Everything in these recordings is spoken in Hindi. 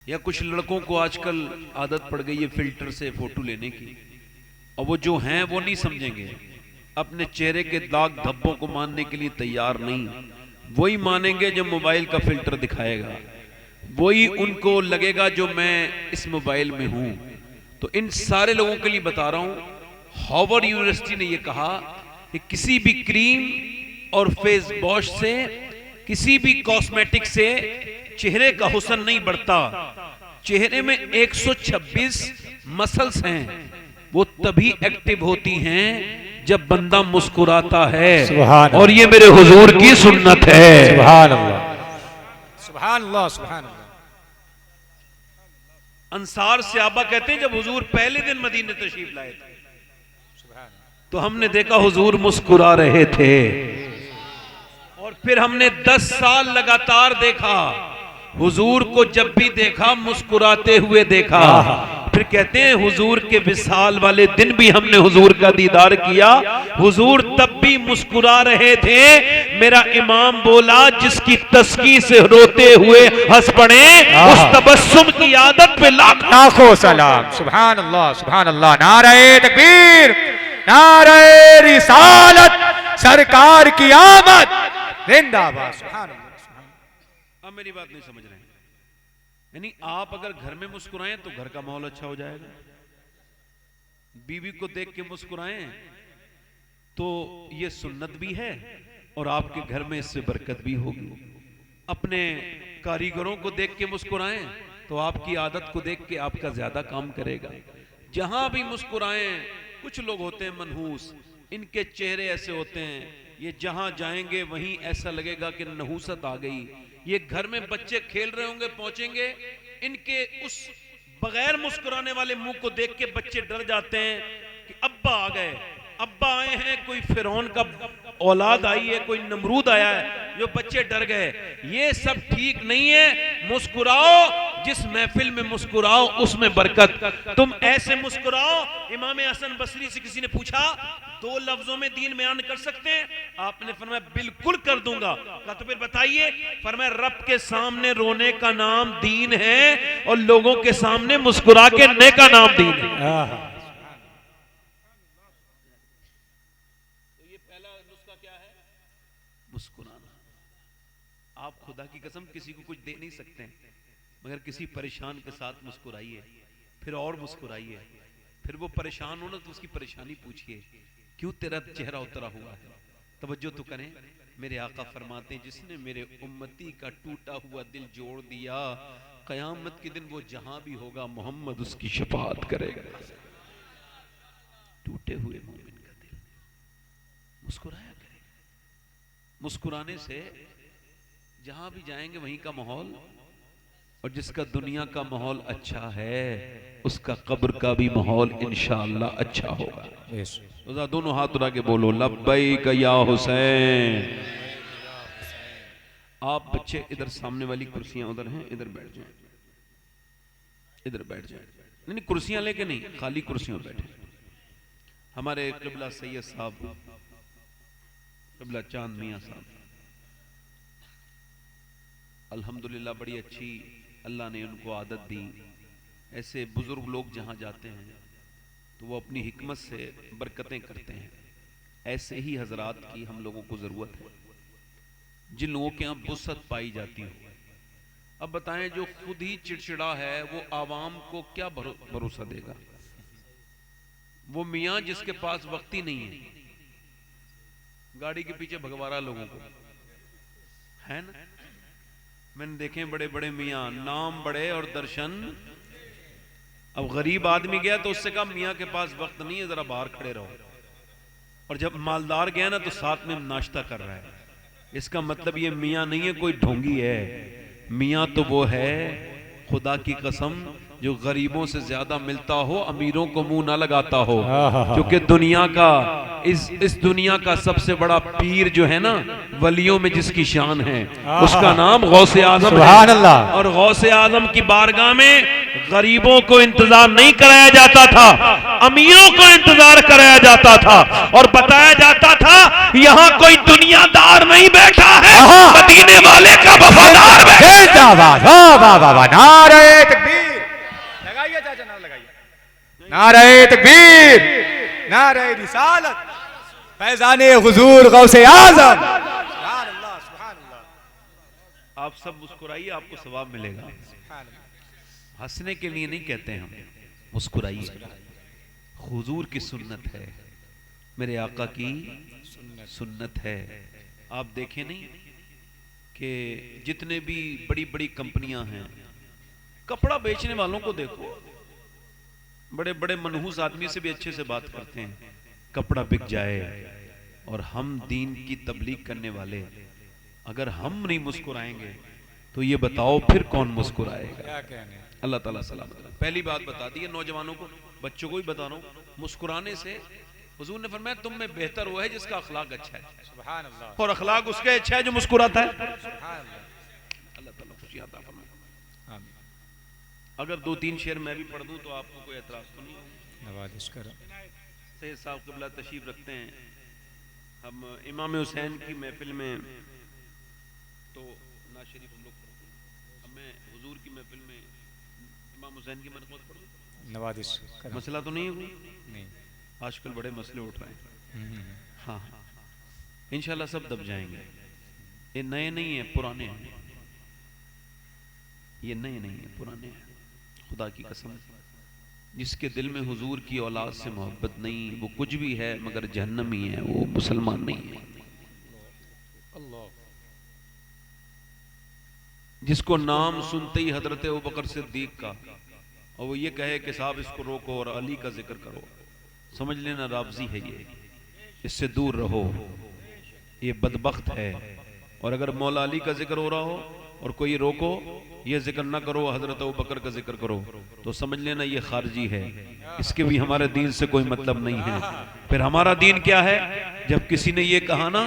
या कुछ लड़कों को आजकल आदत पड़ गई है फिल्टर से फोटो लेने की, और वो जो हैं वो नहीं समझेंगे, अपने चेहरे के दाग धब्बों को मानने के लिए तैयार नहीं, वही मानेंगे जो मोबाइल का फिल्टर दिखाएगा, वही उनको लगेगा जो मैं इस मोबाइल में हूं। तो इन सारे लोगों के लिए बता रहा हूं, हार्वर्ड यूनिवर्सिटी ने यह कहा कि किसी भी क्रीम और फेस वॉश से, किसी भी कॉस्मेटिक से चेहरे का हुस्न नहीं बढ़ता। चेहरे में 126 मसल्स हैं, वो तभी एक्टिव होती हैं जब बंदा मुस्कुराता है, और ये मेरे हुजूर की सुन्नत है। सुभान अल्लाह, सुभान अल्लाह, सुभान अल्लाह। अंसार सहाबा कहते हैं जब हुजूर पहले दिन मदीने तशरीफ लाए थे तो हमने देखा हुजूर मुस्कुरा रहे थे, और फिर हमने 10 साल लगातार देखा हुजूर को, जब भी देखा मुस्कुराते हुए देखा। फिर कहते हैं हुजूर के विसाल वाले दिन भी हमने हुजूर का दीदार किया, हुजूर तब भी मुस्कुरा रहे थे। मेरा इमाम बोला जिसकी तस्की से रोते हुए हंस पड़े, उस तबस्सुम की आदत पे लाखों सलाम। सुभान अल्लाह, सुभान अल्लाह। नारे तकबीर, नारे रिसालत, सरकार की आमद जिंदाबाद। सुभान अल्लाह। अब मेरी बात नहीं समझ रहे हैं, यानी आप अगर घर में मुस्कुराएं तो घर का माहौल अच्छा हो जाएगा, बीवी को देख के मुस्कुराएं तो ये सुन्नत भी है और आपके घर में इससे बरकत भी होगी। अपने कारीगरों को देख के मुस्कुराएं तो आपकी आदत को देख के आपका ज्यादा काम करेगा। जहां भी मुस्कुराएं, कुछ लोग होते हैं मनहूस, इनके चेहरे ऐसे होते हैं, ये जहां जाएंगे वहीं ऐसा लगेगा कि नहूसत आ गई। ये घर में बच्चे खेल रहे होंगे, पहुंचेंगे, इनके उस बगैर मुस्कुराने वाले मुंह को देख के बच्चे डर जाते हैं कि अब्बा आ गए, अब्बा आए हैं, कोई फिरौन का औलाद आई है, कोई नमरूद आया है, जो बच्चे डर गए। ये सब ठीक नहीं है। मुस्कुराओ, जिस महफिल में मुस्कुराओ उसमें बरकत। तुम ऐसे मुस्कुराओ। इमाम हसन बसरी से किसी ने पूछा 2 लफ्जों में दीन बयान कर सकते हैं? आपने फरमाया बिल्कुल कर दूंगा। कहा तो फिर बताइए। फरमाया रब के सामने रोने का नाम दीन है और लोगों के सामने मुस्कुरा के रोने का नाम दीन है। मुस्कुराना। आप खुदा की कसम किसी को कुछ दे नहीं सकते हैं, मगर किसी परेशान के साथ मुस्कुराइए, फिर और मुस्कुराइए, फिर वो परेशान हो ना तो उसकी परेशानी पूछिए, क्यों तेरा चेहरा उतरा हुआ है? तवज्जो तो करें। मेरे आका फरमाते हैं जिसने मेरे उम्मती का टूटा हुआ दिल जोड़ दिया, कयामत के दिन वो जहां भी होगा मोहम्मद उसकी शफाअत करेगा। टूटे हुए मोमिन का दिल मुस्कुराया करेगा। मुस्कुराने से जहां भी जाएंगे वहीं का माहौल, और जिसका दुनिया का माहौल अच्छा है उसका कब्र का भी माहौल इंशाअल्लाह अच्छा होगा। तो दोनों हाथ उठा के बोलो लब्बैक या हुसैन। आप बच्चे इधर सामने वाली कुर्सियां उधर हैं, इधर बैठ जाएं, इधर बैठ जाएं। नहीं कुर्सियां लेके नहीं, खाली कुर्सियों में बैठे। हमारे क़िबला सैयद साहब, क़िबला चांद मियां साहब, अल्हम्दुलिल्लाह बड़ी अच्छी अल्लाह ने उनको आदत दी। ऐसे बुजुर्ग लोग जहां जाते हैं तो वो अपनी हिकमत से बरकतें करते हैं। ऐसे ही हजरात की हम लोगों को जरूरत है, जिन लोगों के यहाँ वुसअत पाई जाती हो। अब बताएं, जो खुद ही चिड़चिड़ा है वो आवाम को क्या भरोसा देगा? वो मियाँ जिसके पास वक्त ही नहीं है, गाड़ी के पीछे भगवारा लोगों को, है ना? मैंने देखे बड़े बड़े मियाँ, नाम बड़े और दर्शन। अब गरीब आदमी गया तो उससे कहा मियाँ के पास वक्त नहीं है, जरा बाहर खड़े रहो। और जब मालदार गया ना तो साथ में नाश्ता कर रहा है। इसका मतलब ये मियाँ नहीं है, कोई ढोंगी है। मियाँ तो वो है खुदा की कसम जो गरीबों से ज्यादा मिलता हो, अमीरों को मुंह ना लगाता हो। क्योंकि दुनिया का इस दुनिया का सबसे बड़ा पीर जो है ना, वलियों में जिसकी शान है, उसका नाम गौसे आजम है। और गौसे आजम की बारगाह में गरीबों को इंतजार नहीं कराया जाता था, अमीरों को इंतजार कराया जाता था और बताया जाता था यहाँ कोई दुनियादार नहीं बैठा है, मदीने वाले का वफादार बैठा है। जिंदाबाद, वाह वाह वाह वाह, नारे तकबीर, लगाइए चाचा, नारा लगाइए, नारे तकबीर, नारे रिसालत, फैजाने हुजूर गौसे आज़म। सुभान अल्लाह, सुभान अल्लाह। आप सब मुस्कुराइए, आपको सवाब मिलेगा। हंसने के लिए नहीं कहते हम, मुस्कुराइए। हुजूर की सुन्नत है, मेरे आका की सुन्नत है। आप देखें नहीं कि जितने भी बड़ी बड़ी कंपनियां हैं, कपड़ा बेचने वालों को देखो, बड़े बड़े मनहूस आदमी से भी अच्छे से बात करते हैं, कपड़ा बिक जाए। और हम दीन की तबलीग करने वाले अगर हम नहीं मुस्कुराएंगे तो ये बताओ फिर कौन मुस्कुराएगा। अल्लाह ताला सलामत रखे। पहली बात बता दी है नौजवानों को, बच्चों को भी बता रहा हूं, मुस्कुराने से हुजूर ने फरमाया तुम में बेहतर वो है जिसका अखलाक अच्छा है। सुभान अल्लाह। और अखलाक उसका अच्छा है जो मुस्कुराता है। सुभान अल्लाह। अल्लाह ताला खुशियां अता फरमाए। आमीन। अगर 2-3 शेर मैं भी पढ़ दूं तो आपको कोई एतराज तो नहीं होगा? नवाज़िश करो। सैयद साहब क़िबला तशरीफ रखते हैं, हम इमाम हुसैन की महफिल में तो ना शरीफ हम लोग पढ़ते हैं, अब मैं हुजूर की महफिल में इमाम हुसैन की मनक़बत पढ़ दूं? नवाज़िश करो। मसला तो नहीं है कोई? नहीं, आजकल बड़े मसले उठ रहे हैं। हाँ, इंशाल्लाह सब दब जाएंगे। ये नए नहीं है, पुराने हैं। ये नए नहीं है, पुराने हैं। खुदा की कसम, जिसके दिल में हुजूर की औलाद से मोहब्बत नहीं, वो कुछ भी है मगर जहन्नमी है, वो मुसलमान नहीं है। जिसको नाम सुनते ही हजरत अबू बकर सिद्दीक का, और वो ये कहे कि साहब इसको रोको और अली का जिक्र करो, समझ लेना राबजी है ये, इससे दूर रहो, ये बदबख्त है। और अगर मौला अली का जिक्र हो रहा हो और कोई रोको ये जिक्र ना करो, हजरत अबू बकर का जिक्र करो, तो समझ लेना ये खारजी है, इसके भी हमारे दीन से कोई मतलब नहीं है। फिर हमारा दीन क्या है? जब किसी ने ये कहा ना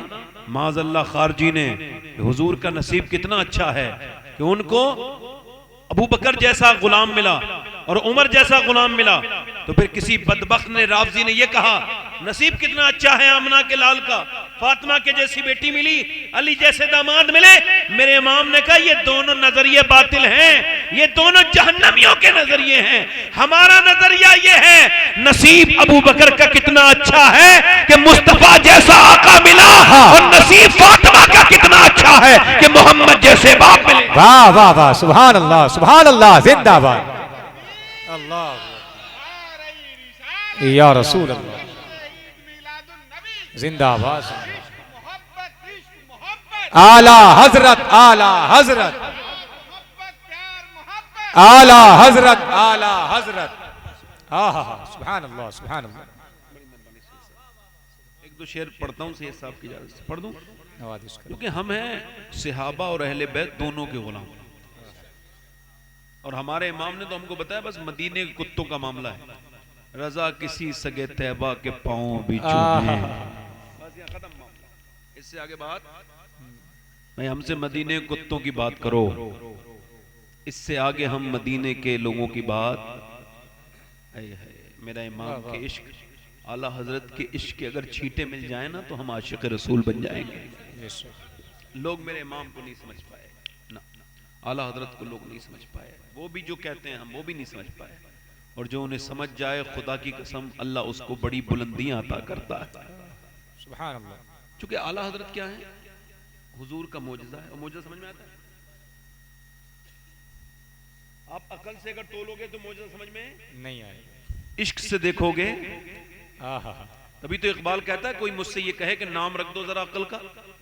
माज़अल्लाह खारजी ने, हुजूर का नसीब कितना अच्छा है कि उनको अबू बकर जैसा गुलाम मिला और उमर जैसा गुलाम मिला, तो फिर किसी बदबख्त ने, रावजी ने ये कहा नसीब कितना अच्छा है आमना के लाल का, फातिमा के जैसी बेटी मिली, अली जैसे दामाद मिले। मेरे इमाम ने कहा ये दोनों नजरिए बातिल हैं, ये दोनों जहन्नमियों के नजरिए हैं। हमारा नजरिया ये है नसीब अबू बकर का कितना अच्छा है कि मुस्तफा जैसा आका मिला, और नसीब फातिमा का कितना अच्छा है कि मोहम्मद जैसे बाप मिले। वाह वाह वाह, सुभान अल्लाह, सुभान अल्लाह, जिंदाबाद अल्लाह या रसूल अल्लाह, जिंदाबाद। आला हजरत, आला हजरत, आला हजरत, आला हजरत। सुभान अल्लाह, सुभान अल्लाह। एक दो शेर पढ़ता हूँ सैयद साहब की इजाजत से, पढ़ दूं? क्योंकि हम हैं सहाबा और अहले बैत दोनों के गुलाम, और हमारे इमाम ने तो हमको बताया बस मदीने के कुत्तों का मामला है, रजा किसी सगे तैबा के पांव भी चूमे, बस यहाँ खत्म मामला। इससे आगे बात मैं, हमसे मदीने के कुत्तों की बात करो, इससे आगे हम मदीने के लोगों की बात। मेरा इमाम के इश्क, आला हजरत के इश्क के अगर छींटे मिल जाए ना तो हम आशिक रसूल बन जाएंगे। लोग मेरे इमाम को नहीं समझ पाए ना, आला हजरत को लोग नहीं समझ पाए, वो भी जो कहते हैं हम वो भी नहीं समझ पाए, और जो उन्हें समझ जाए खुदा की कसम अल्लाह उसको बड़ी बुलंदियां अता करता है। सुभान अल्लाह। चूंकि आला हजरत क्या है? हुजूर का मोजज़ा है, और मोजज़ा समझ में आता है? आप अकल से अगर तोलोगे तो मोजज़ा समझ में नहीं आएगा, इश्क से देखोगे। तभी तो इकबाल कहता है कोई मुझसे ये कहे कि नाम रख दो जरा अकल का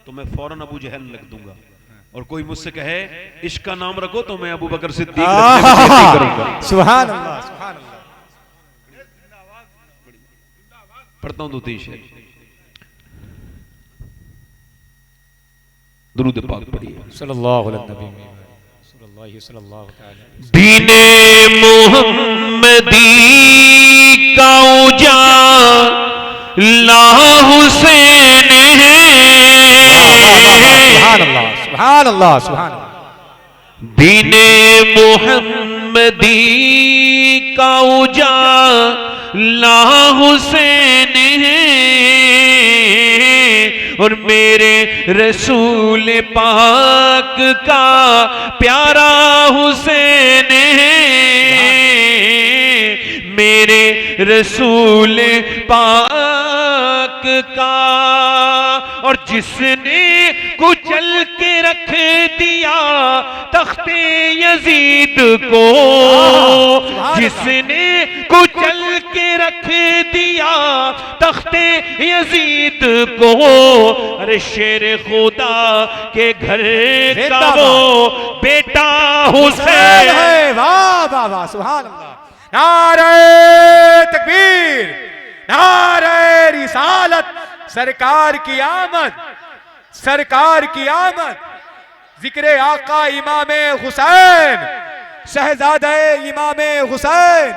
तो मैं फौरन अबू जहल लिख दूंगा, और कोई मुझसे कहे इश्क का नाम रखो तो मैं अबू बकर सिद्दीक करूंगा। सुभान अल्लाह, सुभान अल्लाह। पढ़ता हूं 2-3 शेर, दुरूद पाक पढ़िए। सल्लल्लाहु अलैहि वसल्लम। दीने मुहम्मदी का उजाला हुसैन है। सुभान अल्लाह, सुभान अल्लाह, सुभान अल्लाह। दीने मोहम्मदी का उजाला हुसैन है और मेरे रसूल पाक का प्यारा हुसैन है, मेरे रसूल पाक का। और जिसने कुचल के रख दिया तख्ते यजीद को, जिसने कुचल के रख दिया तख्ते यजीद को, अरे शेर खुदा के घर का वो बेटा हुसैन है। वाह वाह वाह, सुभान अल्लाह। नारे तकबीर, नारे रिसालत, सरकार की आमद, सरकार की आमद। जिक्र आका इमाम हुसैन, शहजादे इमाम हुसैन।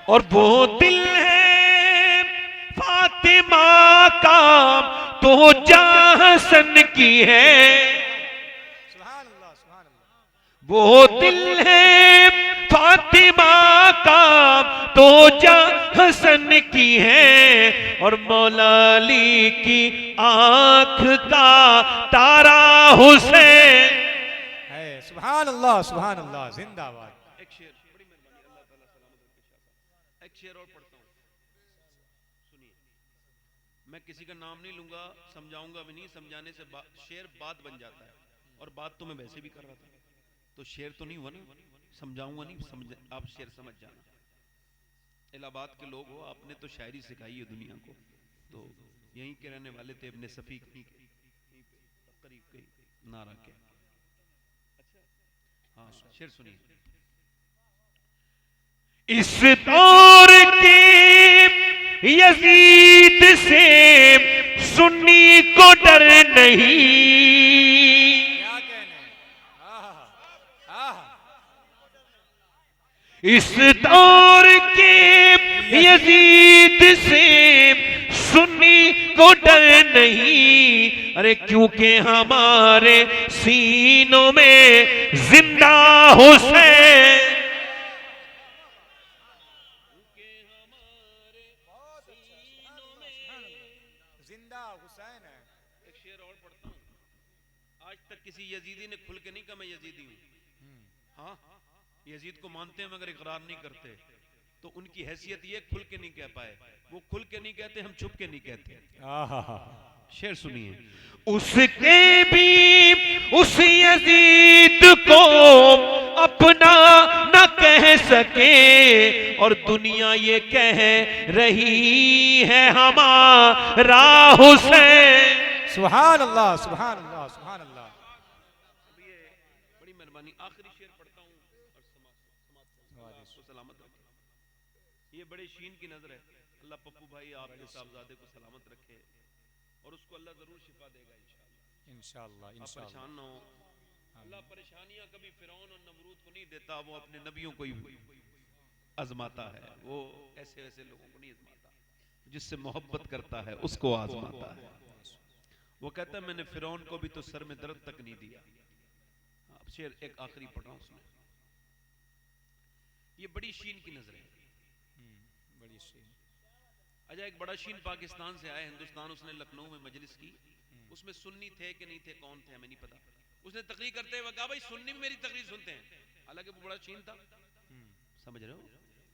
और वो दिल है फातिमा का तो जहां हसन की है, सुभान अल्लाह, सुभान अल्लाह। वो दिल है फातिमा का तो जहां हसन की है, और मौला अली की आंख का तारा हुसैन है। सुभान अल्लाह, सुभान अल्लाह, जिंदाबाद। एक शेर, बड़ी मेहरबानी, अल्लाह ताला सलामत रखे। एक शेर और पढ़ता हूं, सुनिए। मैं किसी का नाम नहीं लूंगा, समझाऊंगा भी नहीं, समझाने से शेर बात बन जाता है, और बात तो मैं वैसे भी कर रहा था, तो शेर तो नहीं हुआ ना, समझाऊंगा नहीं, समझ आप शेर समझ जाना। इलाहाबाद के लोग हो, आपने तो शायरी सिखाई है दुनिया को, तो यहीं के रहने वाले थे, इब्ने सफी करीब के नारा के। अच्छा हाँ, शेर सुनिए। इस दौर के यजीद से सुन्नी को डर नहीं, क्या कहने, इस दौर के यजीद से सुन्नी को डर नहीं, अरे क्योंकि हमारे सीनों में जिंदा हुसैन, जिंदा हुसैन है। एक शेर और पढ़ता हूं। आज तक किसी यजीदी ने खुल के नहीं कहा मैं यजीदी हूं। हाँ, यजीद को मानते हैं मगर इकरार नहीं करते, तो उनकी हैसियत ये खुल के नहीं कह पाए, वो खुल के नहीं कहते, हम छुप के नहीं कहते। शेर सुनिए। उसके भी उस यजीद को अपना न कह सके, और दुनिया ये कह रही है हमारा हुसैन। सुभान अल्लाह, सुभान अल्लाह, सुभान अल्लाह। बड़ी मेहरबानी, आखिरी शेर पढ़ता हूँ और समाप्त को सलामत रखे। ये बड़े शीन की नजर है। अल्लाह पप्पू भाई आपके साहबजादे को सलामत रखे, और उसको अल्लाह जरूर शिफा देगा इंशाअल्लाह। आप परेशान ना हो। अल्लाह परेशानियां कभी फिरौन और नमरूद को नहीं देता, वो अपने नबियों को ही आजमाता है। वो ऐसे ऐसे लोगों को नहीं आजमाता, जिससे मोहब्बत करता है उसको आजमाता है। वो कहता है मैंने फिरौन को भी तो सर में दर्द तक नहीं दिया। अब शेर एक आखिरी पढ़ रहा हूं, उसमें ये बड़ी शीन की नजर है, बड़ी शीन। अच्छा एक बड़ा शीन पाकिस्तान से आया हिंदुस्तान, उसने लखनऊ में मजलिस की, उसमें सुन्नी थे कि नहीं थे, कौन थे हमें नहीं पता, उसने तकरीर करते हुए कहा भाई सुन्नी भी मेरी तकरीर सुनते हैं, हालांकि वो बड़ा शीन था। समझ रहे हो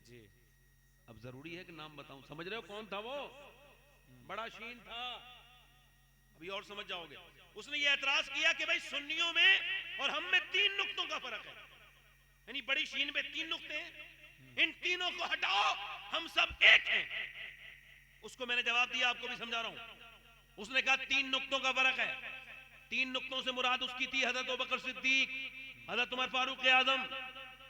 जी? अब जरूरी है कि नाम बताऊं, समझ रहे हो कौन था वो? बड़ा शीन था, अभी और समझ जाओगे। उसने ये एतराज किया कि भाई सुन्नियों में और हम में 3 नुक्तों का फर्क है, यानी बड़ी शीन में 3 नुक्ते हैं, इन तीनों को हटाओ, हम सब एक हैं। उसको मैंने जवाब दिया, आपको भी समझा रहा हूं। उसने कहा 3 नुक्तों का फर्क है। 3 नुक्तों से मुराद उसकी थी हजरत अबू बकर सिद्दीक, हजरत उमर फारूक आजम,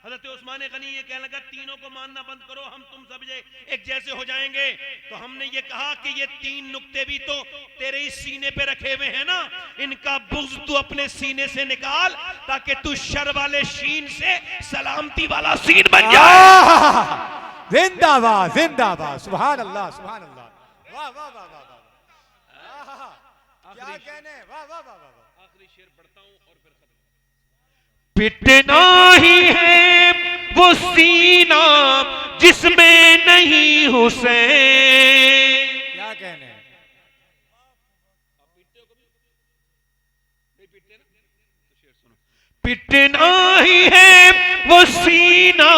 हजरत उस्मान गनी। ये कहने लगा तीनों को मानना बंद करो, हम तुम सब एक जैसे हो जाएंगे। तो हमने ये कहा कि ये 3 नुक्ते भी तो तेरे ही सीने पे रखे हुए हैं ना, इनका बुग़्ज़ तू अपने सीने से निकाल, ताकि तू शर वाले शीन से सलामती वाला सीन बन जाए। जिंदाबाद, जिंदाबाद, सुभान अल्लाह, सुभान अल्लाह। वाह वाह वाह वाह वाह, क्या कहने, वाह वाह वाह वाह। आखिरी शेर पढ़ता हूं और फिर खत्म। पिटना ही है वो सीना जिसमें नहीं हुसैन। क्या कहने हैं? पिटना ही है वो सीना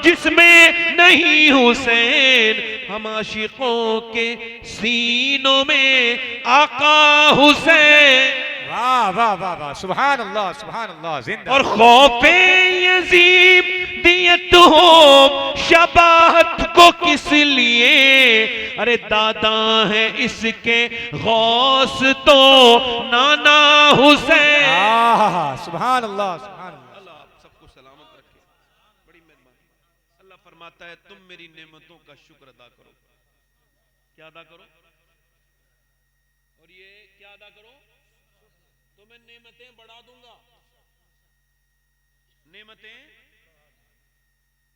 जिसमें नहीं हुसैन, हम आशिकों के सीनों में आका हुसैन। वाह वाह वाह वाह, सुभान अल्लाह सुभान अल्लाह, जिंदा। और खौफे यजीब दियत हो शबाहत को किस लिए, अरे दादा है इसके गौस तो नाना हुसैन। सुभान अल्लाह सुभान अल्लाह। अल्लाह आप सबको सलामत रखे, बड़ी मेहरबानी। अल्लाह फरमाता है तुम मेरी नेमतों का शुक्र अदा करो। क्या अदा करो? और ये क्या अदा करो? तो मैं नेमतें बढ़ा दूंगा। नेमतें,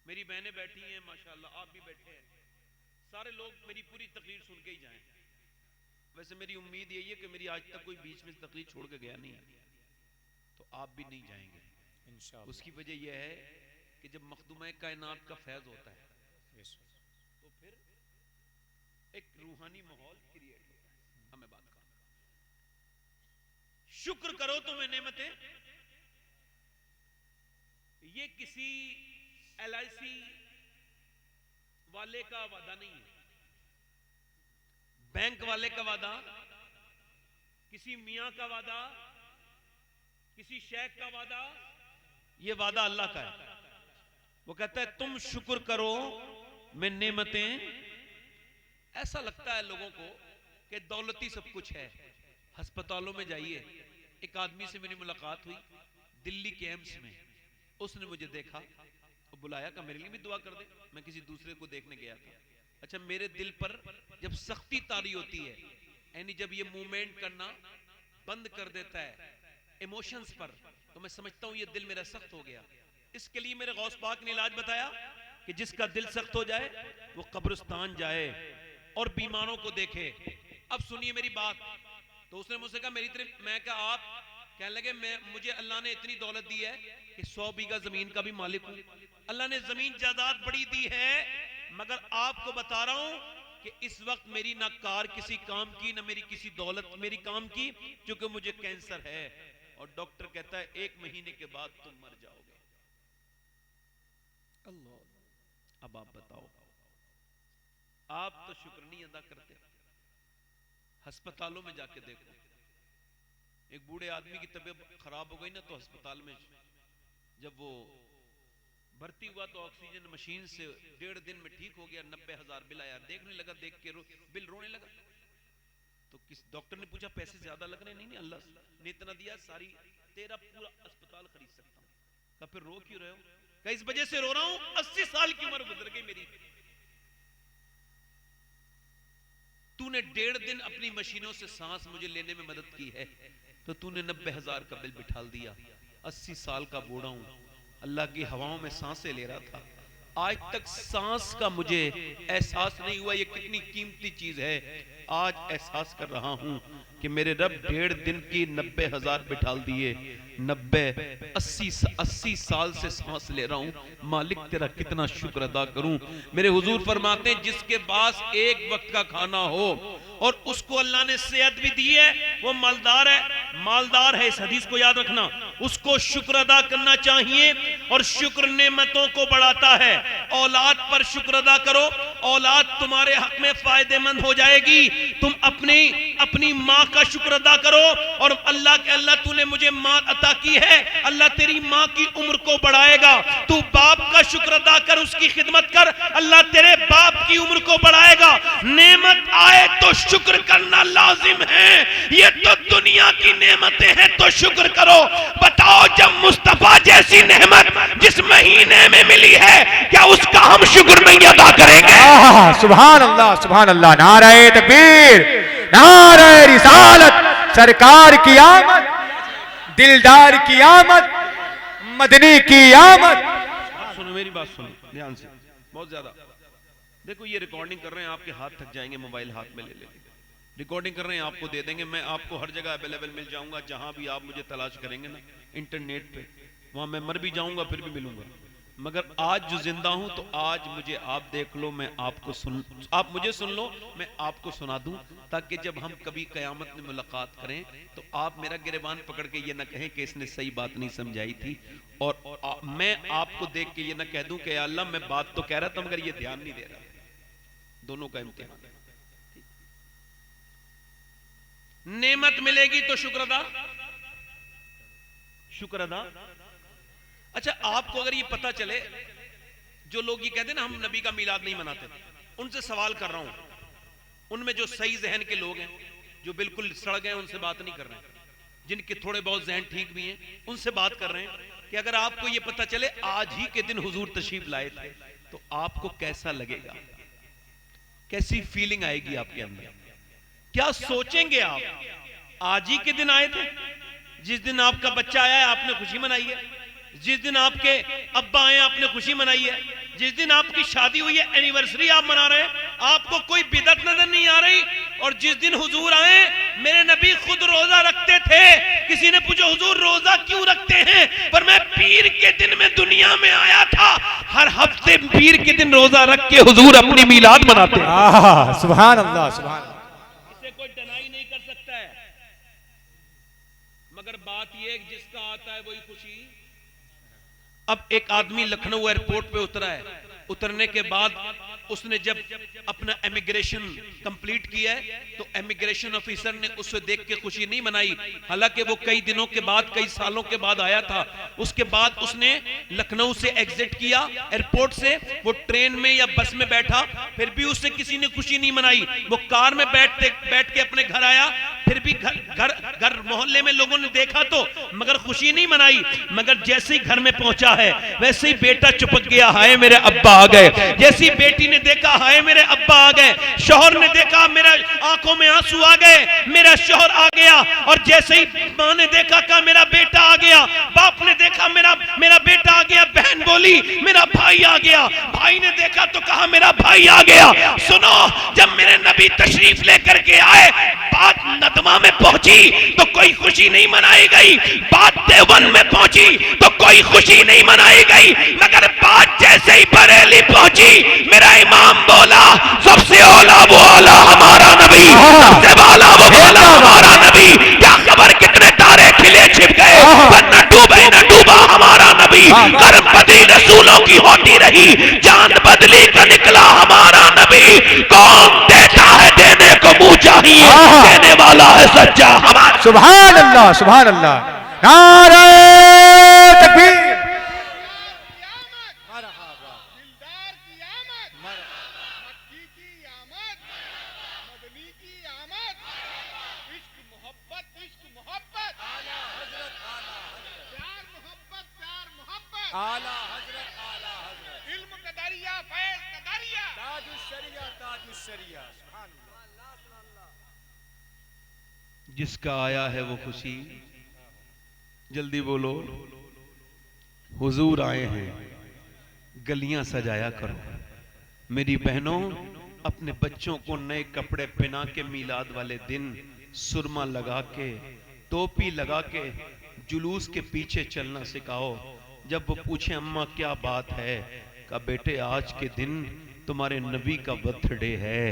मेरी बहनें बैठी हैं माशाल्लाह, आप भी बैठे हैं, सारे लोग मेरी पूरी तकरीर सुन के ही जाएं। वैसे मेरी उम्मीद यही है कि मेरी आज तक कोई बीच में तकरीर छोड़ के गया नहीं है, तो आप भी नहीं जाएंगे इंशाअल्लाह। उसकी वजह यह है कि जब मखदूम कायनात का फैज होता है तो फिर एक रूहानी माहौल क्रिएट होता है। हमें बात का शुक्र करो तुम्हें नेमतें, ये किसी LIC वाले का वादा नहीं है, बैंक वाले का वादा, किसी मियां का वादा, किसी शेख का वादा, ये वादा अल्लाह का है। वो कहता है तुम शुक्र करो मैं नेमतें। ऐसा लगता है लोगों को कि दौलती सब कुछ है। अस्पतालों में जाइए, एक आदमी से मेरी मुलाकात हुई दिल्ली के एम्स में, उसने मुझे देखा और बुलाया, कहा मेरे लिए भी दुआ कर दे। मैं किसी दूसरे को देखने गया था। अच्छा, मेरे दिल पर जब सख्ती तारी होती है, यानी जब ये मूवमेंट करना बंद कर देता है इमोशंस पर, तो मैं समझता हूं ये दिल मेरा सख्त हो गया। इसके लिए मेरे गौस पाक ने इलाज बताया कि जिसका दिल सख्त हो जाए वो कब्रिस्तान जाए और बीमारों को देखे। अब सुनिए मेरी बात। तो उसने मुझसे कहा मेरी तरफ, मैं कहा आप? कहने लगे मुझे अल्लाह ने इतनी दौलत दी है कि 100 बीघा जमीन का भी मालिक हूं। अल्लाह ने जमीन जायदाद बड़ी दी है, मगर आपको बता रहा हूं कि इस वक्त मेरी ना कार किसी काम की, ना मेरी किसी दौलत मेरी काम की, क्योंकि मुझे कैंसर है और डॉक्टर कहता है 1 महीने के बाद तुम मर जाओगे। अल्लाह। अब आप बताओ, आप तो शुक्र नहीं अदा करते। अस्पतालों में जाके देखो, एक बूढ़े आदमी की तबीयत खराब हो गई ना, तो अस्पताल में जब वो भर्ती हुआ तो ऑक्सीजन मशीन से 1.5 दिन में ठीक हो गया। 90,000 बिल आया। देखने लगा, देख के बिल रोने लगा। तो किस डॉक्टर ने पूछा पैसे ज्यादा लग रहे? नहीं, अल्लाह ने इतना दिया, सारी तेरा पूरा अस्पताल खरीद सकता हूं। कहा फिर रो क्यों रहे हो? कहा इस वजह से रो रहा हूं, 80 साल की उम्र गुजर गई मेरी, तूने 1.5 दिन अपनी मशीनों से सांस मुझे लेने में मदद की है, तो तूने 90,000 का बिल बिठा दिया। 80 साल का बूढ़ा हूं, अल्लाह की हवाओं में सांसें ले रहा था, आज तक सांस का मुझे एहसास नहीं हुआ ये कितनी कीमती चीज है। आज एहसास कर रहा हूं कि मेरे रब 1.5 दिन की 90,000 बिठा दिए। 80 साल से सांस ले रहा हूं, मालिक तेरा कितना शुक्र अदा करूं। मेरे हुजूर फरमाते हैं जिसके पास एक वक्त का खाना हो और उसको अल्लाह ने सेहत भी दी है, वो मालदार है। इस हदीस को याद रखना, उसको शुक्र अदा करना चाहिए और शुक्र नेमतों को बढ़ाता है। औलाद पर शुक्र अदा करो, औलाद तुम्हारे हक में फायदेमंद हो जाएगी। तुम अपनी माँ का शुक्र अदा करो और अल्लाह तूने मुझे माँ अता की है, अल्लाह तेरी माँ की उम्र को बढ़ाएगा। तू बाप का शुक्र अदा कर, उसकी खिदमत कर, अल्लाह तेरे बाप की उम्र को बढ़ाएगा। नेमत आए तो शुक्र करना लाजिम है, ये तो दुनिया की नेमतें हैं तो शुक्र करो। बताओ जब मुस्तफा जैसी नेमत जिस महीने में मिली है, क्या उसका हम शुक्र नहीं अदा करेंगे? सुभान अल्लाह, नारे तकबीर, नारे रिसालत, सरकार की आमद, दिलदार की आमद, मदनी की आमद। सुनो मेरी बात, सुनो ध्यान से, बहुत ज्यादा देखो। ये रिकॉर्डिंग कर रहे हैं, आपके हाथ थक जाएंगे, मोबाइल हाथ में ले लेंगे, रिकॉर्डिंग कर रहे हैं, आपको दे देंगे। मैं आपको हर जगह अवेलेबल मिल जाऊंगा, जहां भी आप मुझे तलाश करेंगे ना इंटरनेट पे, वहां मैं मर भी जाऊंगा फिर भी मिलूंगा, मगर आज जो जिंदा हूं तो आज मुझे आप देख लो, मैं आपको आप मुझे सुन लो, मैं आपको सुना दूं, ताकि जब हम कभी कयामत में मुलाकात करें तो आप मेरा गिरबान पकड़ के ये ना कहें कि इसने सही बात नहीं समझाई थी, और मैं आपको देख के ये ना कह दूं कि अल्लाह मैं बात तो कह रहा था मगर ये ध्यान नहीं दे रहा। दोनों का इम्तिहान है। नेमत मिलेगी तो शुक्र अदा। अच्छा, आपको अगर ये पता चले, जो लोग ये कहते हैं ना हम नबी का मिलाद नहीं मनाते, उनसे सवाल कर रहा हूं, उनमें जो सही जहन के लोग हैं, जो बिल्कुल सड़ गए, उनसे बात नहीं कर रहे हैं, जिनके थोड़े बहुत जहन ठीक भी हैं, उनसे बात कर रहे हैं कि अगर आपको ये पता चले आज ही के दिन हुजूर तशरीफ लाए थे तो आपको कैसा लगेगा, कैसी फीलिंग आएगी आपके अंदर, क्या सोचेंगे आप? आज ही के दिन आए थे, जिस दिन आपका बच्चा आया है आपने खुशी मनाई है, जिस दिन आपके अब्बा आए आपने खुशी मनाई है, जिस दिन आपकी शादी हुई है एनिवर्सरी आप मना रहे हैं, आपको कोई बिदअत नजर नहीं आ रही। और जिस दिन हुजूर आए, मेरे नबी खुद रोजा रखते थे, किसी ने पूछा हुजूर रोजा क्यों रखते हैं, पर मैं पीर के दिन में दुनिया में आया था, हर हफ्ते पीर के दिन रोजा रख के हुजूर अपनी मिलाद मनाते हैं। सुभान अल्लाह, सुभान अल्लाह। इसे कोई डिनाई नहीं कर सकता है, मगर बात यह जिसका आता है वही खुशी। अब एक आदमी लखनऊ एयरपोर्ट पे उतरा है, उतरने के बाद उसने जब अपना इमिग्रेशन कंप्लीट किया है तो इमिग्रेशन ऑफिसर ने उसे देख के खुशी नहीं मनाई, हालांकि वो कई दिनों के बाद, कई सालों के बाद आया था। उसके बाद उसने लखनऊ से एग्जिट किया एयरपोर्ट से, वो ट्रेन में या बस में बैठा, फिर भी उससे किसी ने खुशी नहीं मनाई। वो कार में बैठ के अपने घर आया, फिर भी घर मोहल्ले में लोगों ने देखा तो मगर खुशी नहीं मनाई। मगर जैसे ही घर में पहुंचा है वैसे ही बेटा चुपक गया, हाय मेरे अब्बा आ गए। जैसी बेटी ने देखा हाय मेरे अब्बा आ गए, शौहर ने देखा मेरा आंखों में आंसू आ गए, मेरा शौहर आ गया। और जैसे ही मां ने देखा कहा मेरा बेटा आ गया, बाप ने देखा मेरा बेटा आ गया, बहन बोली मेरा भाई आ गया, भाई ने देखा तो कहा मेरा भाई आ गया। सुनो, जब मेरे नबी तशरीफ लेकर के आए, बात नदमा में पहुंची तो कोई खुशी नहीं मनाई गई, बात देवबंद में पहुंची तो कोई खुशी नहीं मनाई गई, मगर बात जैसे ही बरेली पहुंची मेरा इमाम बोला सबसे औला वो औला हमारा नबी, सबसे वाला वो वाला हमारा नबी। क्या खबर कितने तारे खिले छिप गए, पर न डूबे न डूबा हमारा नबी। कर्म बदली रसूलों की होती रही, चांद बदली का निकला हमारा नबी। कौन देता है देने को मुंह चाहिए, देने वाला है सच्चा हमारा। सुभान अल्लाह, सुभान अल्लाह। नारे तकबीर। जिसका आया है वो खुशी, जल्दी बोलो हुजूर आए हैं, गलियां सजाया करो। मेरी बहनों, अपने बच्चों को नए कपड़े पहना के मिलाद वाले दिन सुरमा लगा के, टोपी लगा के जुलूस के पीछे चलना सिखाओ। जब वो पूछे अम्मा क्या बात है, कहा बेटे आज के दिन तुम्हारे नबी का बर्थडे है,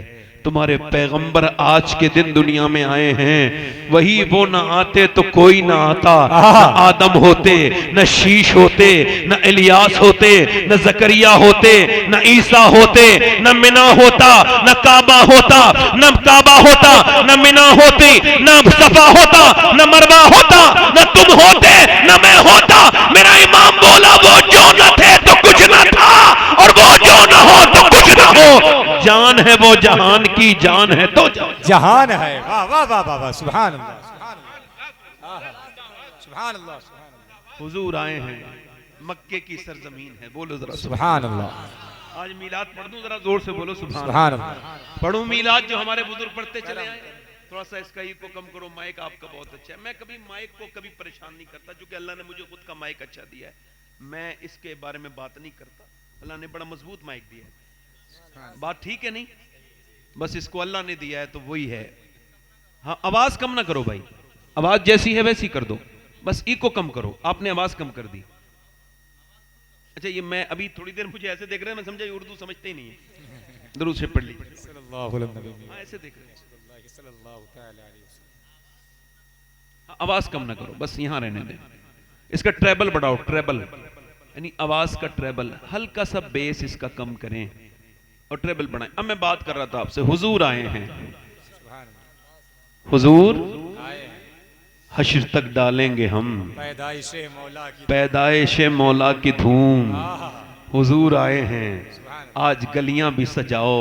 तुम्हारे पैगंबर आज के दिन दुनिया में आए हैं। वही वो ना आते तो कोई ना आता, न आदम होते, न शीश होते, न इलियास होते, न जकरिया होते, न ईसा होते, न मिना होता, न काबा होता, न काबा होता, न मिना होती, न सफा होता, न मरवा होता, न तुम होते, न मैं होता। मेरा इमाम बोला वो जो न थे तो कुछ न था, और वो जो न हो तो कुछ न हो। जान है वो जहान की जान है तो जहान है। वाह वाह वाह वाह वाह, सुभान अल्लाह, सुभान अल्लाह, सुभान अल्लाह। हुजूर आए हैं, मक्के की सरजमीन है, बोलो जरा सुभान अल्लाह। आज मिलाद पढ़ दूं, जरा जोर से बोलो सुभान अल्लाह। पढ़ूं मिलाद जो हमारे बुजुर्ग पढ़ते चले आए। थोड़ा सा इसका को कम करो, माइक आपका बहुत अच्छा है। मैं कभी माइक को कभी परेशान नहीं करता, क्योंकि अल्लाह ने मुझे खुद का माइक अच्छा दिया है, मैं इसके बारे में बात नहीं करता। अल्लाह ने बड़ा मजबूत माइक दिया है, बात ठीक है नहीं, बस इसको अल्लाह ने दिया है तो वही है। हाँ, आवाज कम ना करो भाई, आवाज जैसी है वैसी कर दो, बस इको कम करो। आपने आवाज कम कर दी, अच्छा ये मैं अभी थोड़ी देर मुझे ऐसे देख रहे हैं, मैं समझा ये उर्दू समझते ही नहीं है। दरूद से पढ़ लीजिए। सल्लल्लाहु अलैहि वसल्लम। हाँ ऐसे देख रहे हैं। सल्लल्लाहु तआला अलैहि वसल्लम। हाँ, आवाज कम ना करो, बस यहाँ रहने दें। इसका ट्रेबल बढ़ाओ, ट्रेबल यानी आवाज का ट्रेबल, हल्का सा बेस इसका कम करें और ट्रेबल बढ़ाएं। अब मैं बात कर रहा था आपसे, हुजूर आए हैं, हुजूर हश्र तक डालेंगे हम पैदाइशे मौला की पैदाइशे मौला की धूम। हुजूर आए हैं, आज गलियां भी सजाओ,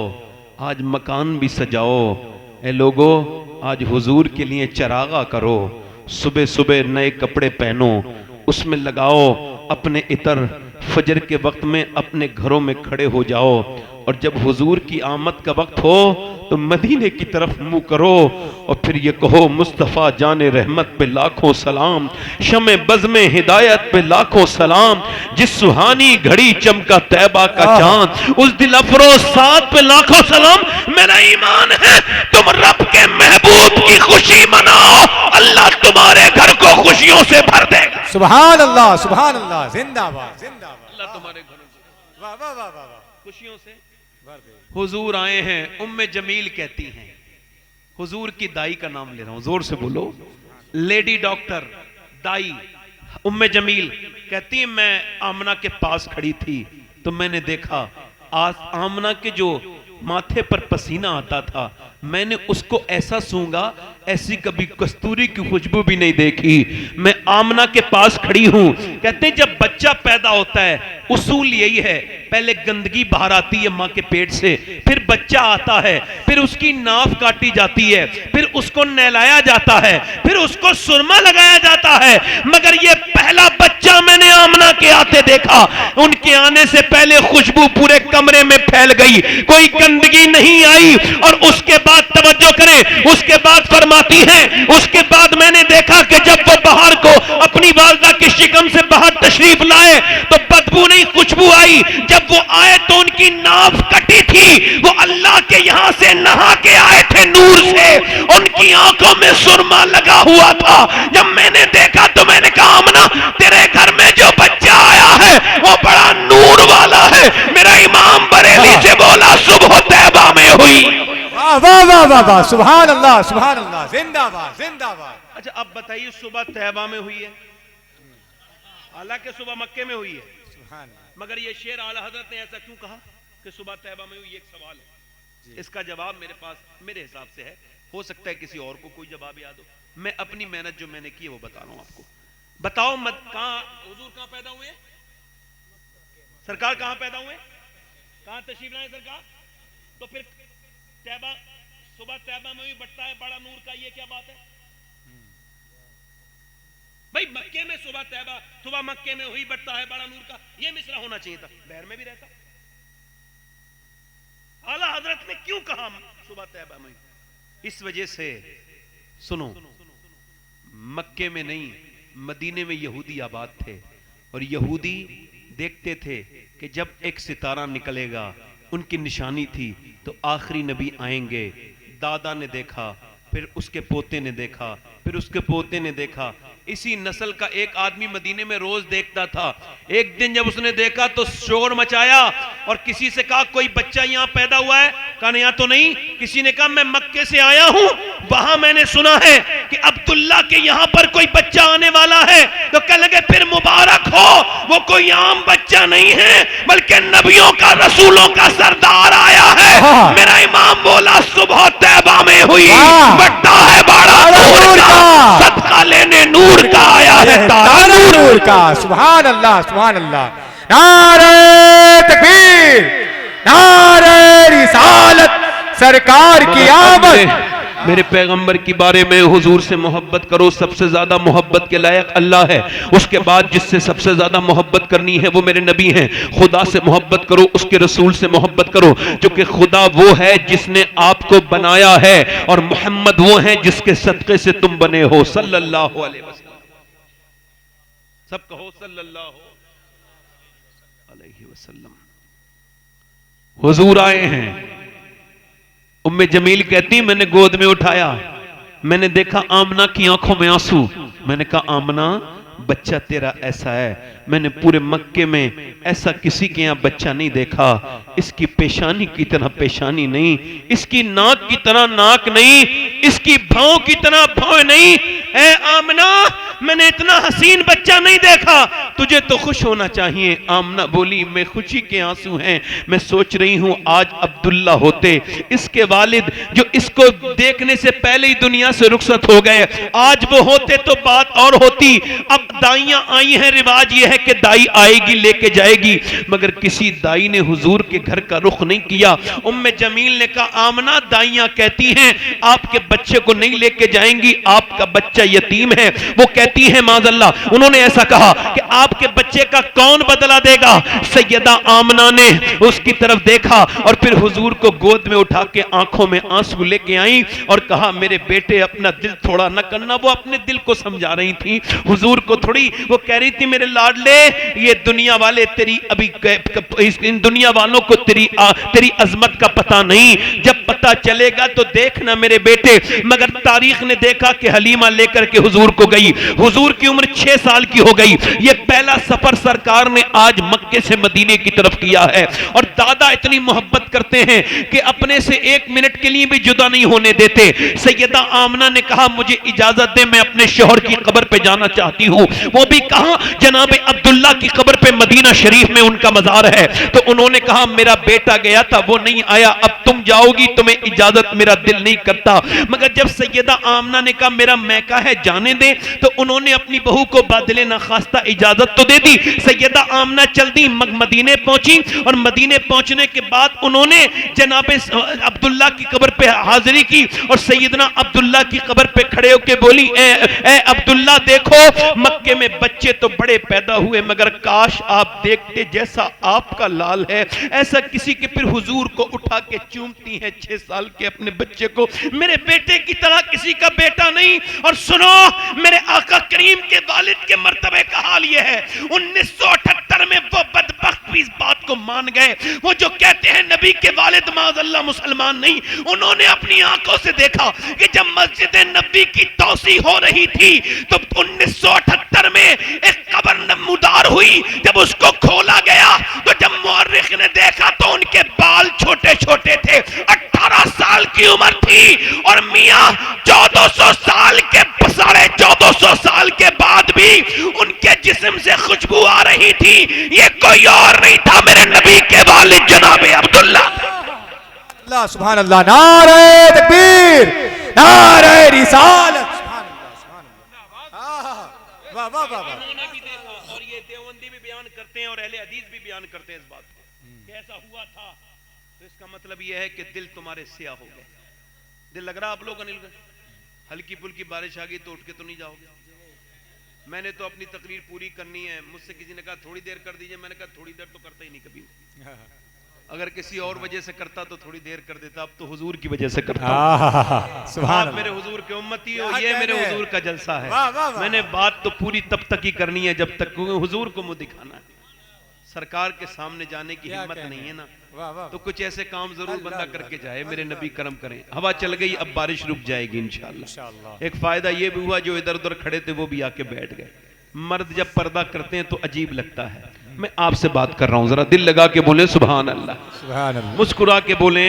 आज मकान भी सजाओ। ए लोगो, आज हुजूर के लिए चरागा करो, सुबह सुबह नए कपड़े पहनो, उसमें लगाओ अपने इतर, फजर के वक्त में अपने घरों में खड़े हो जाओ और जब हुजूर की आमद का वक्त हो तो मदीने की तरफ मुंह करो और फिर ये कहो, मुस्तफ़ा जाने रहमत पे लाखों सलाम, शमे बज़्मे हिदायत पे लाखों सलाम, जिस सुहानी घड़ी चमका तैबा का चांद, उस दिल अफरोज साथ पे लाखों सलाम। मेरा ईमान है तुम रब के महबूब की खुशी मनाओ, अल्लाह तुम्हारे घर को खुशियों से भर देगा। सुभान अल्लाह, सुभान अल्लाह, जिंदाबाद जिंदाबाद। अल्लाह तुम्हारे घरों को वाह वाह वाह वाह वाह। खुशियों से भर दे। हुजूर आए हैं। उम्मे जमील कहती हैं, हुजूर की दाई का नाम ले रहा हूं, जोर से बोलो, लेडी डॉक्टर दाई उम्मे जमील कहती है, मैं आमना के पास खड़ी थी तो मैंने देखा आज आमना के जो माथे पर पसीना आता था, मैंने उसको ऐसा सूंघा, ऐसी कभी कस्तूरी की खुशबू भी नहीं देखी। मैं आमना के पास खड़ी हूं। कहते हैं जब बच्चा पैदा होता है उसूल यही है, पहले गंदगी बाहर आती है मां के पेट से, फिर बच्चा आता है, फिर उसकी नाफ काटी जाती है, फिर उसको नहलाया जाता है, फिर उसको सुरमा लगाया जाता है। मगर ये पहला बच्चा मैंने आमना के आते देखा, उनके आने से पहले खुशबू पूरे कमरे में फैल गई, कोई गंदगी नहीं आई। और उसके बाद तवज्जो करें, उसके बाद फरमाती हैं, उसके बाद मैंने देखा कि जब वो बाहर को अपनी वालदा के शिकम से बाहर तशरीफ लाए तो बदबू नहीं खुशबू आई। जब वो आए तो उनकी नाफ कटी थी, वो अल्लाह के यहां से नहा के आए थे नूर से, उनकी आंखों में सुरमा लगा हुआ था। जब मैंने देखा तो मैंने कहा, आमना तेरे घर में जो बच्चा आया है वो बड़ा नूर वाला है। मेरा इमाम बरेली से बोला, सुबह तैबा में हुई। वाह वाह वाह वाह वाह, सुभान अल्लाह, सुभान अल्लाह, जिंदाबाद जिंदाबाद। अच्छा अब बताइए, सुबह तैबा में हुई है, हालांकि सुबह मक्के में हुई है, मगर ये शेर आला हजरत ने ऐसा क्यों कहा कि सुबह तैबा में हुई? एक सवाल है, इसका जवाब मेरे पास मेरे हिसाब से है, हो सकता है किसी और को कोई जवाब याद हो। मैं अपनी मेहनत जो मैंने की है वो बता रहा हूं आपको। बताओ मत, कहां हुजूर कहां पैदा हुए? सरकार कहां पैदा हुए? कहां तशरीफ लाए सरकार? तो फिर तैबा, सुबह तैबा में हुई, बढ़ता है बड़ा नूर का, ये क्या बात है भाई? मक्के में सुबह तैबा, सुबह मक्के में हुई, बढ़ता है बड़ा नूर का, ये मिसरा होना चाहिए था, बहर में भी रहता। आला हजरत ने क्यों कहा सुबह तैबा में? इस वजह से सुनो, मक्के में नहीं मदीने में यहूदी आबाद थे और यहूदी देखते थे कि जब एक सितारा निकलेगा, उनकी निशानी थी तो आखिरी नबी आएंगे। दादा ने देखा, फिर उसके पोते ने देखा, फिर उसके पोते ने देखा, इसी नस्ल का एक आदमी मदीने में रोज देखता था। एक दिन जब उसने देखा तो शोर मचाया और किसी से कहा, कोई बच्चा यहां पैदा हुआ है? कहा यहाँ तो नहीं। किसी ने कहा, मैं मक्के से आया हूं, वहां मैंने सुना है कि अब्दुल्ला के यहां पर कोई बच्चा आने वाला है। तो कह लगे, फिर मुबारक हो, वो कोई आम बच्चा नहीं है बल्कि नबियों का, रसूलों का सरदार आया है। मेरा इमाम बोला, सुबह तैबा में हुई, बढ़ता है बड़ा नूर का, सदका लेने नूर का आया है, तारा नूर का। सुभान अल्लाह, सुभान अल्लाह। नारे तकबीर, नारे रिसालत, सरकार की आमद। मेरे पैगंबर के बारे में, हुजूर से मोहब्बत करो, सबसे ज्यादा मोहब्बत के लायक अल्लाह है। उसके बाद जिससे सबसे ज्यादा मोहब्बत करनी है वो मेरे नबी हैं। खुदा से मोहब्बत करो, उसके रसूल से मोहब्बत करो, क्योंकि खुदा वो है जिसने आपको बनाया है और मोहम्मद वो है जिसके सदक़े से तुम बने हो, सल्लल्लाहु अलैहि वसल्लम। सब कहो सल्लल्लाहु अलैहि वसल्लम। हुजूर आए हैं। उम्मे जमील कहती, मैंने गोद में उठाया, मैंने देखा आमना की आंखों में आंसू। मैंने कहा, आमना बच्चा तेरा ऐसा है, मैंने पूरे मक्के में ऐसा किसी के यहाँ बच्चा नहीं देखा, इसकी पेशानी की तरह पेशानी नहीं, इसकी नाक की तरह नाक नहीं, इसकी भौं की तरह भौं नहीं। ऐ आमना, मैंने इतना हसीन बच्चा नहीं देखा, तुझे तो खुश होना चाहिए। आमना बोली, मैं खुशी के आंसू हैं, मैं सोच रही हूं आज अब्दुल्ला होते, इसके वालिद जो इसको देखने से पहले ही दुनिया से रुखसत हो गए, आज वो होते तो बात और होती। अब दाइयां आई हैं, रिवाज ये है कि दाई आएगी लेके जाएगी, मगर किसी दाई ने हुजूर के घर का रुख नहीं किया। उम्मे जमील ने कहा, आमना दाइयां कहती हैं आपके बच्चे को नहीं लेके जाएंगी, आपका बच्चा यतीम है। वो कहती है माज़अल्लाह, उन्होंने ऐसा कहा कि आपके बच्चे का कौन बदला देगा। सैयदा आमना ने उसकी तरफ देखा और फिर हुजूर को गोद में उठा के आंखों में आंसू लेके आई और कहा, मेरे बेटे अपना दिल थोड़ा न करना। वो अपने दिल को समझा रही थी, हुजूर को थोड़ी। वो कह रही थी, मेरे लाडले, ये दुनिया वाले तेरी अभी इन दुनिया वालों को तेरी अजमत का पता नहीं, जब पता चलेगा तो देखना मेरे बेटे। मगर तारीख ने देखा कि हलीमा लेकर के हुजूर को गई। हुजूर की उम्र 6 साल की हो गई। ये पहला सफर सरकार ने आज मक्के से मदीने की तरफ किया है। और दादा इतनी मोहब्बत करते हैं कि अपने से 1 मिनट के लिए भी जुदा नहीं होने देते। सैयदा आमना ने कहा, मुझे इजाजत दे, मैं अपने शौहर की कब्र पे जाना चाहती हूँ। वो भी कहा, जनाब अब्दुल्ला की कब्र पे, मदीना शरीफ में उनका मजार है। तो उन्होंने कहा, मेरा बेटा गया था, वो नहीं आया, अब तुम जाओगी, तुम्हें इजाजत मेरा दिल नहीं करता। मगर जब सैयदा आमना ने कहा, मेरा मैका है, जाने दे, तो उन्होंने अपनी बहू को बदले ना खास्ता इजाजत तो दे दी। सैयदा आमना चल दी, मदीने पहुंची और मदीने पहुंचने के बाद उन्होंने जनाब अब्दुल्ला की कब्र पे हाजिरी की और सैयदना अब्दुल्ला की कब्र पे खड़े होकर बोली, ए अब्दुल्ला, देखो मक्के में बच्चे तो बड़े पैदा हुए, मगर काश आप देखते जैसा आपका लाल है, ऐसा किसी के। फिर हुजूर को उठा के चूमती हैं 6 साल के अपने बच्चे को, मेरे बेटे की तरह किसी का बेटा नहीं। और सुनो, मेरे आका करीम के वालिद के मर्तबे का हाल यह है, 1978 में वो बदबख्त भी इस बात को मान गए। वो जो कहते हैं नबी के वालिद माज़अल्लाह मुसलमान नहीं, उन्होंने अपनी आंखों से देखा कि जब मस्जिद नबी की तौसी हो रही थी तो 1978 में एक कब्र नमूदार हुई। जब उसको खोला गया तो जब मुअर्रिख ने देखा तो उनके बाल छोटे छोटे थे, 18 साल की उम्र थी और मियां 1400 साल के 1450 साल के बाद भी उनके जिस्म से खुशबू आ रही थी। ये कोई और नहीं था, मेरे नबी के वालिद जनाब अब्दुल्ला। अल्लाह सुभान अल्लाह, नारे तकबीर, नारे रिसालत, वाह वाह वाह। और ये देवबंदी भी बयान करते हैं और अहले हदीस भी बयान करते हैं इस बात को, कैसा हुआ था। तो इसका मतलब यह है कि दिल तुम्हारे सिया हो गए। दिल लग रहा आप लोग अनिल, हल्की फुल्की बारिश आ गई तो उठ के तो नहीं जाओगे। मैंने तो अपनी तकरीर पूरी करनी है, मुझसे किसी ने कहा थोड़ी देर कर दीजिए, मैंने कहा थोड़ी देर तो करता ही नहीं कभी। अगर किसी और वजह से करता तो थोड़ी देर कर देता, अब तो हुजूर की वजह से करता। आप मेरे हुजूर के उम्मती हो, ये मेरे हुजूर का जलसा है। मैंने बात तो पूरी तब तक ही करनी है जब तक हुजूर को मुंह दिखाना है। सरकार के सामने जाने की हिम्मत नहीं है ना, तो कुछ ऐसे काम जरूर बंदा करके जाए। मेरे नबी करम करें। हवा चल गई, अब बारिश रुक जाएगी इंशाअल्लाह। एक फायदा ये भी हुआ, जो इधर उधर खड़े थे वो भी आके बैठ गए। मर्द जब पर्दा करते हैं तो अजीब लगता है। मैं आपसे बात कर रहा हूं, जरा दिल लगा के बोले सुभान अल्लाह, मुस्कुरा के बोले।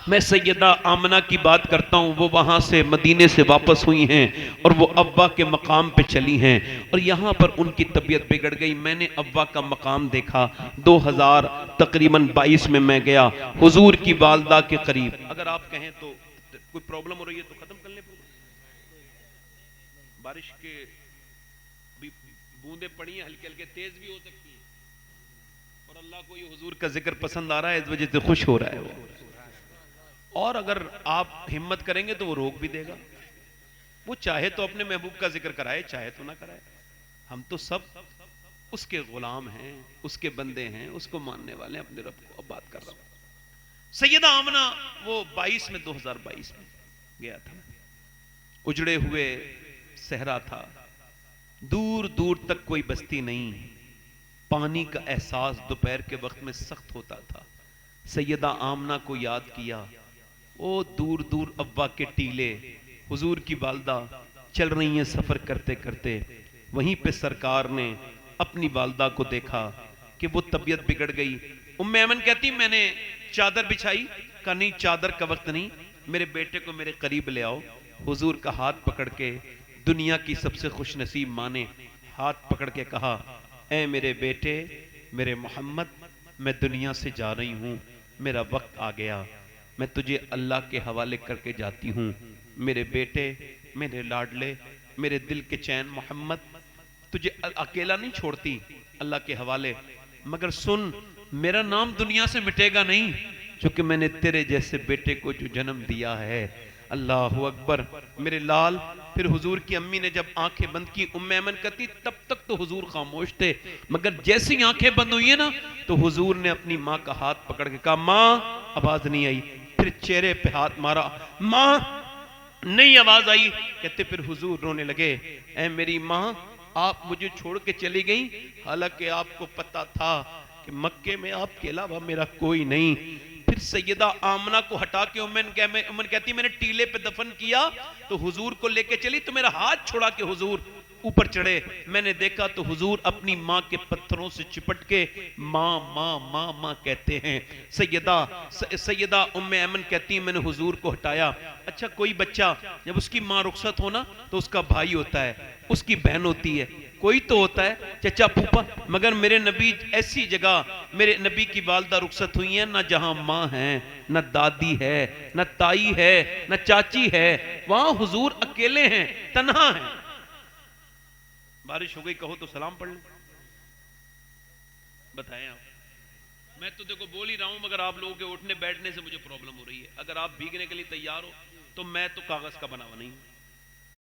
मैं सैयदा आमना की बात करता हूं, वो वहां से मदीने से वापस हुई हैं और वो अब्बा के मकाम पे चली हैं और यहां पर उनकी तबीयत बिगड़ गई। मैंने अब्बा का मकाम देखा, 2000 तकरीबन 22 में मैं गया हुजूर की वालदा के करीब। अगर आप कहें तो कोई प्रॉब्लम हो रही है तो खत्म कर ले। बारिश के बूंदे पड़ी हैं, हल्के हल्के तेज भी हो सकती है और अल्लाह को ये हुजूर का जिक्र पसंद आ रहा है, इस वजह से खुश हो रहा है वो। और अगर आप हिम्मत करेंगे तो वो रोक भी देगा। वो चाहे तो अपने महबूब का जिक्र कराए, चाहे तो ना कराए। हम तो सब उसके गुलाम हैं, उसके बंदे हैं, उसको मानने वाले हैं, अपने रब को। अब बात कर रहा हूं सैयदा आमना, वो 22 में 2022 में गया था। उजड़े हुए सहरा था, दूर दूर तक कोई बस्ती नहीं। पानी का एहसास दोपहर के वक्त में सख्त होता था। सैयदा आमना को याद किया, ओ दूर दूर अब्बा के टीले, हुजूर की वालदा चल रही हैं सफर करते करते। वहीं पे सरकार ने अपनी वालदा को देखा कि वो तबीयत बिगड़ गई। उम्मे ऐमन कहती मैंने चादर बिछाई, कहा नहीं चादर का वक्त नहीं, मेरे बेटे को मेरे करीब ले आओ। हुजूर का हाथ पकड़ के दुनिया की सबसे खुश नसीब माँ ने हाथ पकड़ के कहा, ऐ मेरे बेटे, मेरे मोहम्मद, मैं दुनिया से जा रही हूं, मेरा वक्त आ गया, मैं तुझे अल्लाह के हवाले करके जाती हूं। मेरे बेटे, मेरे लाडले, मेरे दिल के चैन मोहम्मद, तुझे अकेला नहीं छोड़ती, अल्लाह के हवाले। मगर सुन, मेरा नाम दुनिया से मिटेगा नहीं, क्योंकि मैंने तेरे जैसे बेटे को जो जन्म दिया है। अल्लाहु अकबर। मेरे लाल। फिर हुजूर की अम्मी ने जब आंखें बंद की, उम्मे ऐमन कहती तब तक तो हुजूर खामोश थे, मगर जैसी आंखें बंद हुई है ना, तो हुजूर ने अपनी माँ का हाथ पकड़ के कहा, माँ। आवाज नहीं आई। फिर चेहरे पे हाथ मारा, माँ। नहीं आवाज आई। कहते फिर हुजूर रोने लगे, ऐ मेरी माँ, आप मुझे छोड़ के चली गई, हालांकि आपको पता था कि मक्के में आपके अलावा मेरा कोई नहीं। फिर सैयदा आमना को हटा के उम्मन कहती मैंने टीले पे दफन किया, तो हुजूर को लेके चली, तो मेरा हाथ छोड़ा के हुजूर ऊपर चढ़े। मैंने देखा तो हुजूर अपनी माँ के पत्थरों से चिपट के माँ माँ माँ माँ कहते हैं। सैयदा उम्मे ऐमन कहती है मैंने हुजूर को हटाया। अच्छा, कोई बच्चा जब उसकी माँ रुखसत हो ना, तो उसका भाई होता है, उसकी बहन होती है, कोई तो होता है चचा फूफा, मगर मेरे नबी ऐसी जगह, मेरे नबी की वालदा रुखसत हुई है ना जहां माँ है, न दादी है, न ताई है, न चाची है, वहां हुजूर अकेले हैं, तन्हा हैं। बारिश हो गई, कहो तो सलाम पढ़ लें। बताएं आप। मैं तो देखो बोल ही रहा हूं, मगर आप लोगों के उठने बैठने से मुझे प्रॉब्लम हो रही है। अगर आप भीगने के लिए तैयार हो तो मैं तो कागज का बना हुआ नहीं।